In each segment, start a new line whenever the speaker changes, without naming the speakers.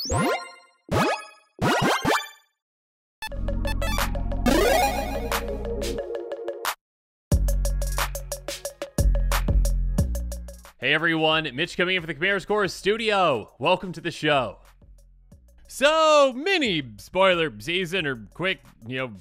Hey everyone, Mitch coming in for the Chimera Score Studio. Welcome to the show. So, mini spoiler season, or quick,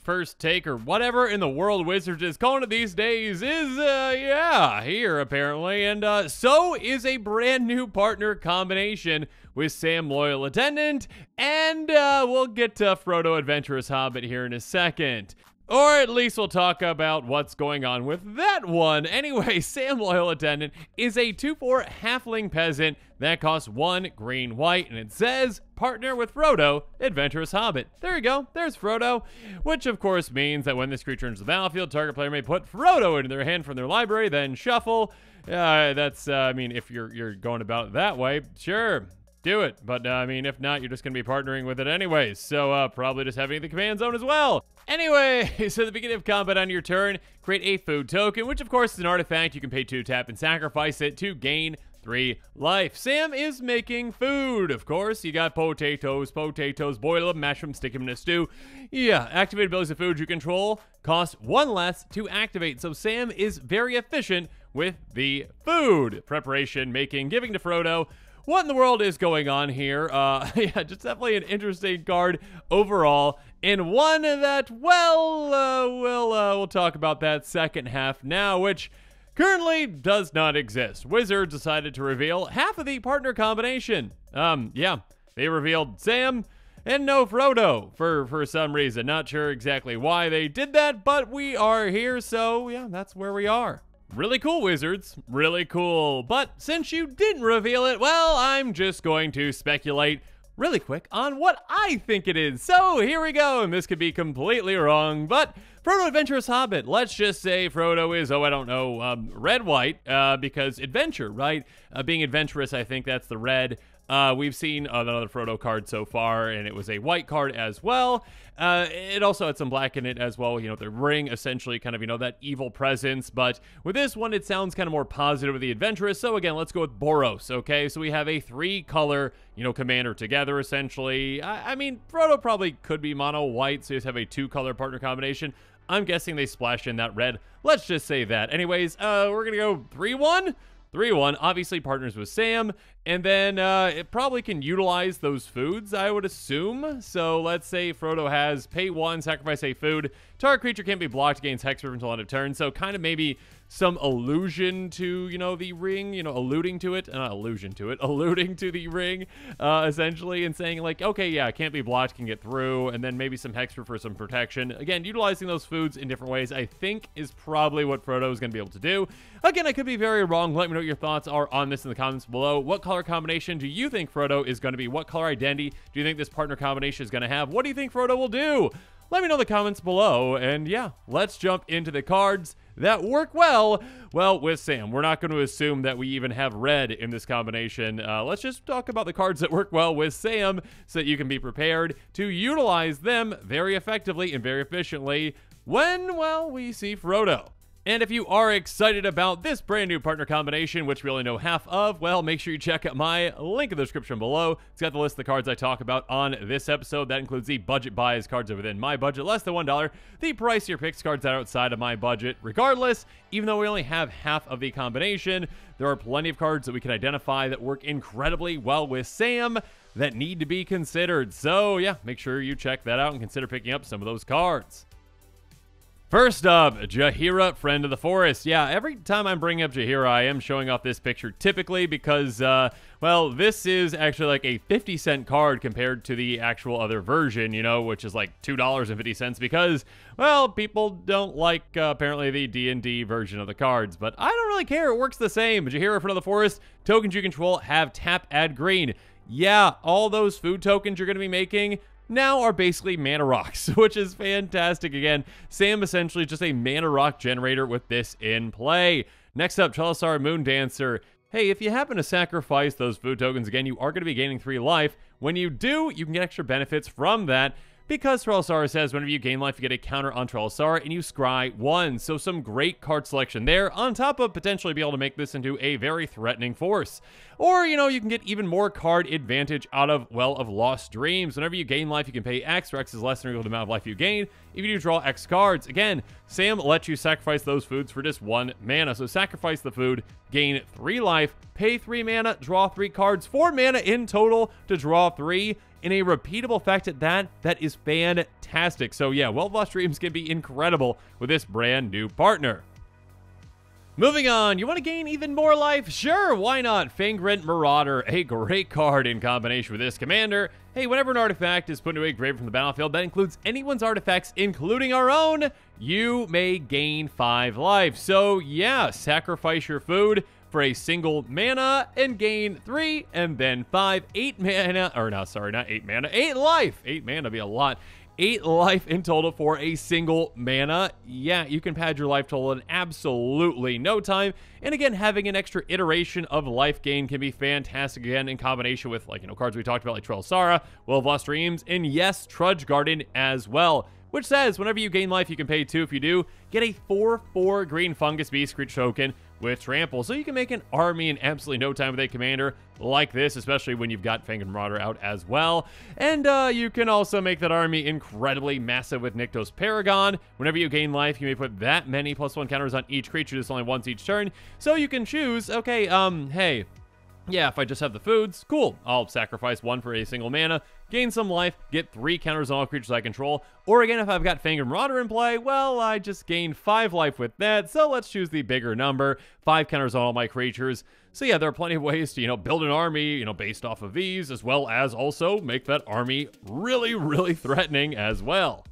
first take, or whatever in the world Wizards is calling it these days is, here apparently. And so is a brand new partner combination with Sam Loyal Attendant, and we'll get to Frodo Adventurous Hobbit here in a second. Or at least we'll talk about what's going on with that one. Anyway, Sam Loyal Attendant is a 2/4 halfling peasant that costs 1 green white, and it says, partner with Frodo, Adventurous Hobbit. There you go, there's Frodo. Which of course means that when this creature enters the battlefield, target player may put Frodo into their hand from their library, then shuffle. I mean, if you're going about it that way, sure. Do it, but if not, you're just gonna be partnering with it anyways, so probably just having the command zone as well. Anyway, so at the beginning of combat on your turn, create a food token, which of course is an artifact. You can pay 2 tap and sacrifice it to gain 3 life. Sam is making food, of course. You got potatoes, boil them, mash them, stick them in a stew. Yeah, activate abilities of food you control cost 1 less to activate, so Sam is very efficient with the food preparation, making, giving to Frodo. What in the world is going on here? Yeah, just definitely an interesting card overall, and one that, we'll talk about that second half now, which currently does not exist. Wizards decided to reveal half of the partner combination. Yeah, they revealed Sam and no Frodo for some reason. Not sure exactly why they did that, but we are here, so yeah, that's where we are. Really cool, Wizards. Really cool. But since you didn't reveal it, well, I'm just going to speculate really quick on what I think it is. So here we go, and this could be completely wrong, but Frodo Adventurous Hobbit. Let's just say Frodo is, red-white, because adventure, right? Being adventurous, I think that's the red. We've seen another Frodo card so far, and it was a white card as well. It also had some black in it as well, the ring, essentially kind of, that evil presence. But with this one, it sounds kind of more positive with the adventurous. So again, let's go with Boros, okay? So we have a 3-color, commander together, essentially. I mean, Frodo probably could be mono white, so you just have a 2-color partner combination. I'm guessing they splashed in that red. Let's just say that. Anyways, we're gonna go 3-1. 3-1, obviously partners with Sam, and then it probably can utilize those foods, I would assume. So let's say Frodo has pay 1, sacrifice a food. Target creature can't be blocked against Hexproof until end of turn, so kind of maybe some allusion to, the ring, alluding to it, not allusion to it, alluding to the ring, essentially, and saying like, okay, yeah, can't be blocked, can get through, and then maybe some Hexproof for some protection. Again, utilizing those foods in different ways, I think, is probably what Frodo is going to be able to do. Again, I could be very wrong. Let me know what your thoughts are on this in the comments below. What color combination do you think Frodo is going to be? What color identity do you think this partner combination is going to have? What do you think Frodo will do? Let me know in the comments below, and yeah, let's jump into the cards that work well with Sam. We're not going to assume that we even have red in this combination. Let's just talk about the cards that work well with Sam so that you can be prepared to utilize them very effectively and very efficiently when, we see Frodo. And if you are excited about this brand new partner combination, which we only know half of, well, make sure you check out my link in the description below. It's got the list of the cards I talk about on this episode. That includes the budget buys, cards are within my budget, less than $1. The pricier picks, cards that are outside of my budget. Regardless, even though we only have half of the combination, there are plenty of cards that we can identify that work incredibly well with Sam that need to be considered. So yeah, make sure you check that out and consider picking up some of those cards. First up, Jaheira, Friend of the Forest. Yeah, every time I'm bringing up Jaheira, I am showing off this picture typically because, this is actually like a 50-cent card compared to the actual other version, which is like $2.50 because, people don't like, apparently, the D&D version of the cards. But I don't really care. It works the same. Jaheira, Friend of the Forest, tokens you control have tap, add green. Yeah, all those food tokens you're going to be making now are basically mana rocks, which is fantastic. Again, Sam essentially just a mana rock generator with this in play. Next up, Trelisar, Moon Dancer. Hey, if you happen to sacrifice those food tokens, again, you are going to be gaining 3 life. When you do, you can get extra benefits from that. because Trellisara says whenever you gain life, you get a counter on Trellisara, and you scry 1. So some great card selection there, on top of potentially be able to make this into a very threatening force. Or, you can get even more card advantage out of Well of Lost Dreams. Whenever you gain life, you can pay X, where X is less than or equal to the amount of life you gain. If you do draw X cards, again, Sam lets you sacrifice those foods for just 1 mana. So sacrifice the food, gain 3 life, pay 3 mana, draw 3 cards, 4 mana in total to draw 3. In a repeatable effect at that is fantastic. So yeah, Well of Lost Dreams can be incredible with this brand new partner. Moving on, you want to gain even more life? Sure, why not? Fangrent Marauder, a great card in combination with this commander. Hey, whenever an artifact is put into a grave from the battlefield, that includes anyone's artifacts, including our own, you may gain 5 life. So yeah, sacrifice your food for a single mana and gain 3, and then 5, 8 mana, or no, sorry, not 8 mana, 8 life. 8 mana would be a lot. 8 life in total for a single mana. Yeah, you can pad your life total in absolutely no time. And again, having an extra iteration of life gain can be fantastic again in combination with, cards we talked about like Trellisara, Well of Lost Dreams, and yes, Trudge Garden as well. Which says whenever you gain life, you can pay 2. If you do, get a 4/4 green fungus beast creature token with trample. So you can make an army in absolutely no time with a commander like this, especially when you've got Fangrent Marauder out as well. And you can also make that army incredibly massive with Nyktos Paragon. Whenever you gain life, you may put that many +1 counters on each creature, just only once each turn. So you can choose, okay, hey, yeah, if I just have the foods, cool. I'll sacrifice 1 for a single mana, gain some life, get 3 counters on all creatures I control. Or again, if I've got Fangrent Marauder in play, well, I just gained 5 life with that, so let's choose the bigger number, 5 counters on all my creatures. So yeah, there are plenty of ways to, build an army, based off of these, as well as also make that army really, really threatening as well.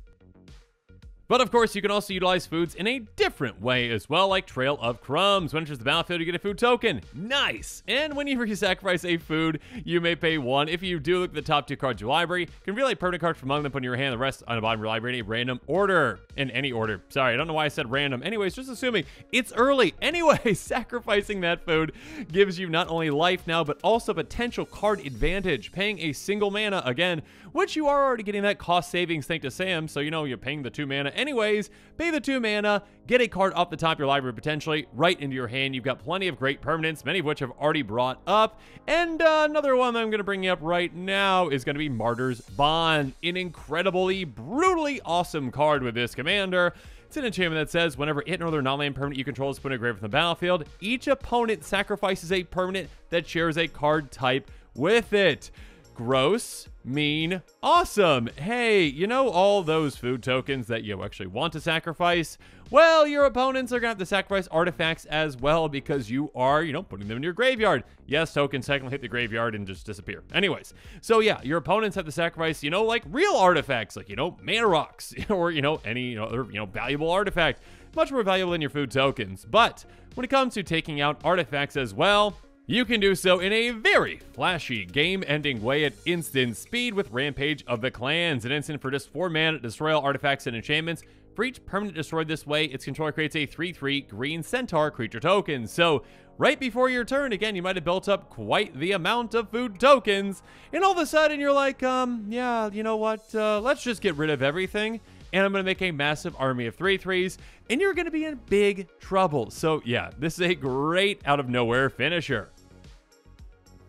But of course, you can also utilize foods in a different way as well, like Trail of Crumbs. When it enters the battlefield, you get a food token. Nice! And whenever you sacrifice a food, you may pay 1. If you do look at the top 2 cards of your library, you can reveal a permanent card from among them, put in your hand, the rest on the bottom of your library in a random order. In any order. Sorry, I don't know why I said random. Anyways, just assuming it's early. Anyway, sacrificing that food gives you not only life now, but also potential card advantage. Paying a single mana, again, which you are already getting that cost savings thanks to Sam, so you're paying the 2 mana anyways. Pay the 2 mana, get a card off the top of your library potentially right into your hand. You've got plenty of great permanents, many of which I've already brought up. And another one that I'm going to bring up right now is going to be Martyr's Bond, an incredibly, brutally awesome card with this commander. It's an enchantment that says whenever it or other non-land permanent you control is put in a grave from the battlefield, each opponent sacrifices a permanent that shares a card type with it. Gross, mean, awesome. Hey, all those food tokens that you actually want to sacrifice? Well, your opponents are going to have to sacrifice artifacts as well because you are, putting them in your graveyard. Yes, tokens technically hit the graveyard and just disappear. Anyways, so yeah, your opponents have to sacrifice, like real artifacts, like, mana rocks or, any other, valuable artifact. Much more valuable than your food tokens. But when it comes to taking out artifacts as well, you can do so in a very flashy, game-ending way at instant speed with Rampage of the Clans. An instant for just 4 mana, destroy all artifacts and enchantments. For each permanent destroyed this way, its controller creates a 3/3 green centaur creature token. So, right before your turn, again, you might have built up quite the amount of food tokens, and all of a sudden you're like, yeah, you know what, let's just get rid of everything. And I'm going to make a massive army of 3/3s, and you're going to be in big trouble. So yeah, this is a great out-of-nowhere finisher.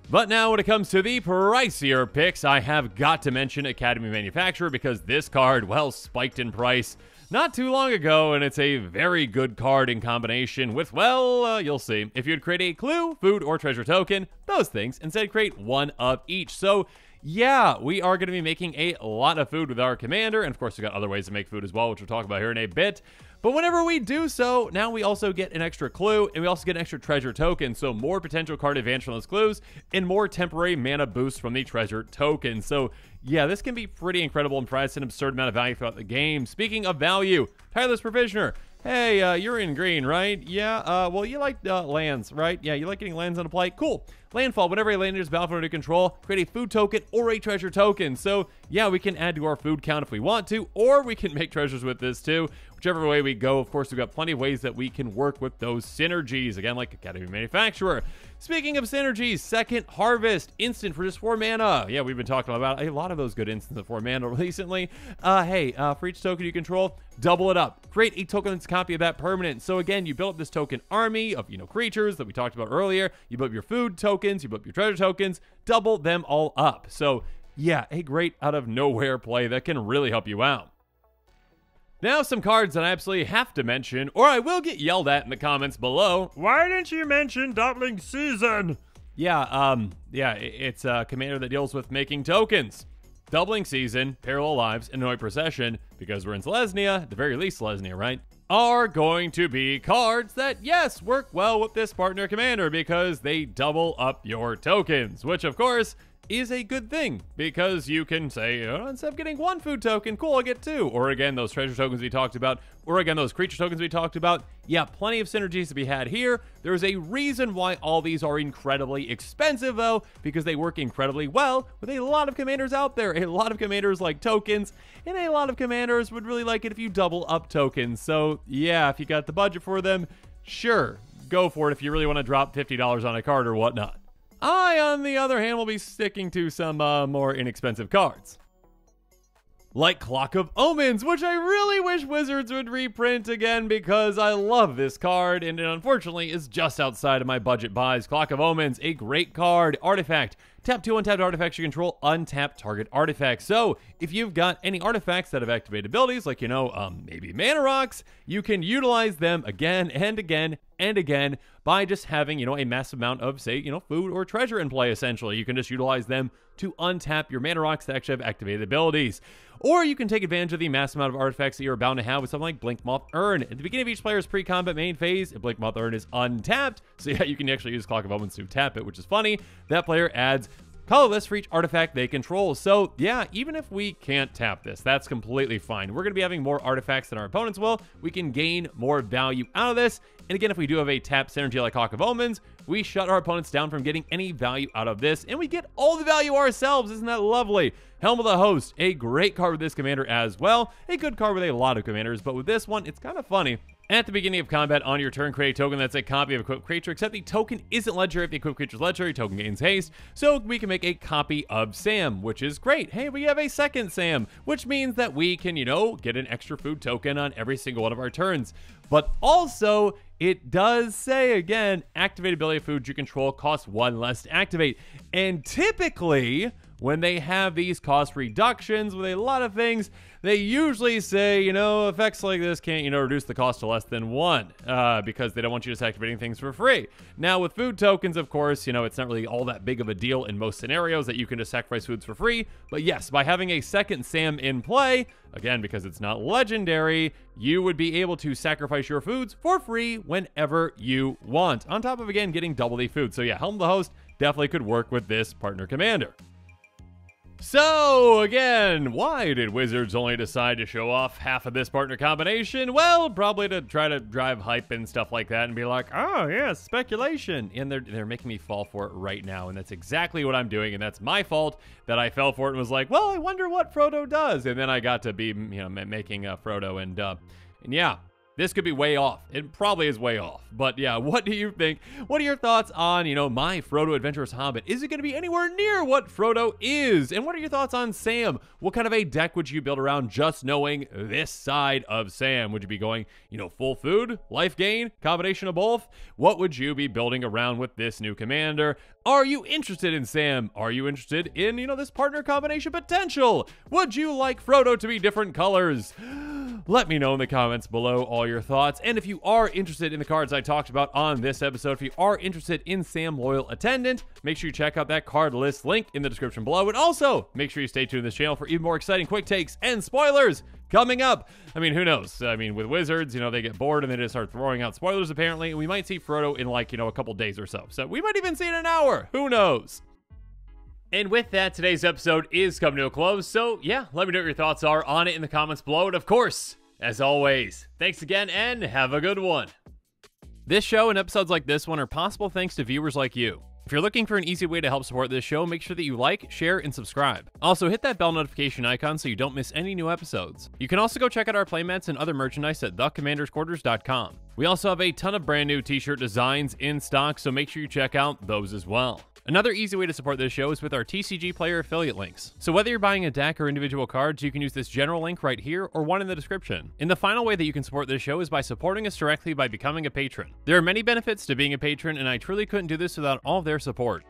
But now when it comes to the pricier picks, I have got to mention Academy Manufacturer because this card, well, spiked in price not too long ago, and it's a very good card in combination with, well, you'll see. If you'd create a clue, food, or treasure token, those things, instead create 1 of each. So yeah, we are going to be making a lot of food with our commander, and of course we've got other ways to make food as well, which we'll talk about here in a bit. But whenever we do so, now we also get an extra clue, and we also get an extra treasure token, so more potential card advantage from those clues, and more temporary mana boost from the treasure token. So yeah, this can be pretty incredible and provides an absurd amount of value throughout the game. Speaking of value, Tireless Provisioner. Hey, you're in green, right? Yeah, well, you like lands, right? Yeah, you like getting lands on a play? Cool. Landfall, whenever a land enters battlefield under control, create a food token or a treasure token. So, yeah, we can add to our food count if we want to, or we can make treasures with this too. Whichever way we go, of course, we've got plenty of ways that we can work with those synergies. Again, like Academy Manufacturer. Speaking of synergies, Second Harvest, instant for just 4 mana. Yeah, we've been talking about a lot of those good instants of 4 mana recently. For each token you control, double it up. Create a tokenless copy of that permanent. So again, you build up this token army of, creatures that we talked about earlier. You build up your food tokens, you build up your treasure tokens, double them all up. So yeah, a great out of nowhere play that can really help you out. Now, some cards that I absolutely have to mention, or I will get yelled at in the comments below. Why didn't you mention Doubling Season? It's a commander that deals with making tokens. Doubling Season, Parallel Lives, and Annoyed Procession, because we're in Selesnya, at the very least Selesnya, right? Are going to be cards that, yes, work well with this partner commander because they double up your tokens, which, of course, is a good thing because you can say, instead of getting 1 food token, cool, I'll get 2. Or again, those treasure tokens we talked about, or again, those creature tokens we talked about. Yeah, plenty of synergies to be had here. There's a reason why all these are incredibly expensive, though, because they work incredibly well with a lot of commanders out there. A lot of commanders like tokens, and a lot of commanders would really like it if you double up tokens. So yeah, if you got the budget for them, sure, go for it if you really want to drop $50 on a card or whatnot. I, on the other hand, will be sticking to some more inexpensive cards. Like Clock of Omens, which I really wish Wizards would reprint again because I love this card and it unfortunately is just outside of my budget buys. Clock of Omens, a great card. Artifact. Tap 2 untapped artifacts you control, untap target artifacts. So if you've got any artifacts that have activated abilities, like, maybe mana rocks, you can utilize them again and again and again by just having, a massive amount of, say, food or treasure in play, essentially. You can just utilize them to untap your mana rocks that actually have activated abilities. Or you can take advantage of the massive amount of artifacts that you're bound to have with something like Blinkmoth Urn. At the beginning of each player's pre-combat main phase, if Blinkmoth Urn is untapped, so yeah, you can actually use Clock of Omens to tap it, which is funny. That player adds colorless for each artifact they control. So yeah, even if we can't tap this, that's completely fine. We're going to be having more artifacts than our opponents will. We can gain more value out of this. And again, if we do have a tap synergy like Clock of Omens, we shut our opponents down from getting any value out of this, and we get all the value ourselves. Isn't that lovely? Helm of the Host, a great card with this commander as well. A good card with a lot of commanders, but with this one, it's kind of funny. At the beginning of combat on your turn, create a token that's a copy of a equipped creature, except the token isn't legendary. If the equipped creature is legendary, token gains haste. So we can make a copy of Sam, which is great. Hey, we have a second Sam, which means that we can, get an extra food token on every single one of our turns. But also, it does say, again, activate ability of food you control costs 1 less to activate. And typically, when they have these cost reductions with a lot of things, they usually say, effects like this can't, reduce the cost to less than 1 because they don't want you just activating things for free. Now, with food tokens, of course, it's not really all that big of a deal in most scenarios that you can just sacrifice foods for free. But yes, by having a second Sam in play, again, because it's not legendary, you would be able to sacrifice your foods for free whenever you want, on top of, again, getting double the food. So yeah, Helm of the Host definitely could work with this partner commander. So, again, why did Wizards only decide to show off half of this partner combination? Well, probably to try to drive hype and stuff like that and be like, oh, yeah, speculation. And they're making me fall for it right now, and that's exactly what I'm doing, and that's my fault that I fell for it and was like, well, I wonder what Frodo does. And then I got to be, making Frodo, and yeah. This could be way off. It probably is way off. But yeah, what do you think? What are your thoughts on, my Frodo Adventurous Hobbit? Is it going to be anywhere near what Frodo is? And what are your thoughts on Sam? What kind of a deck would you build around just knowing this side of Sam? Would you be going, full food, life gain, combination of both? What would you be building around with this new commander? Are you interested in Sam? Are you interested in, this partner combination potential? Would you like Frodo to be different colors? Let me know in the comments below all your thoughts. And if you are interested in the cards I talked about on this episode, if you are interested in Sam Loyal Attendant, make sure you check out that card list link in the description below. And also, make sure you stay tuned to this channel for even more exciting quick takes and spoilers coming up. Who knows? With Wizards, they get bored and they just start throwing out spoilers, apparently. And we might see Frodo in, a couple days or so. So we might even see it in an hour. Who knows? And with that, today's episode is coming to a close. So yeah, let me know what your thoughts are on it in the comments below. And of course, as always, thanks again and have a good one. This show and episodes like this one are possible thanks to viewers like you. If you're looking for an easy way to help support this show, make sure that you like, share, and subscribe. Also, hit that bell notification icon so you don't miss any new episodes. You can also go check out our playmats and other merchandise at thecommandersquarters.com. We also have a ton of brand new t-shirt designs in stock, so make sure you check out those as well. Another easy way to support this show is with our TCG Player affiliate links. So whether you're buying a deck or individual cards, you can use this general link right here or one in the description. And the final way that you can support this show is by supporting us directly by becoming a patron. There are many benefits to being a patron, and I truly couldn't do this without all of their support.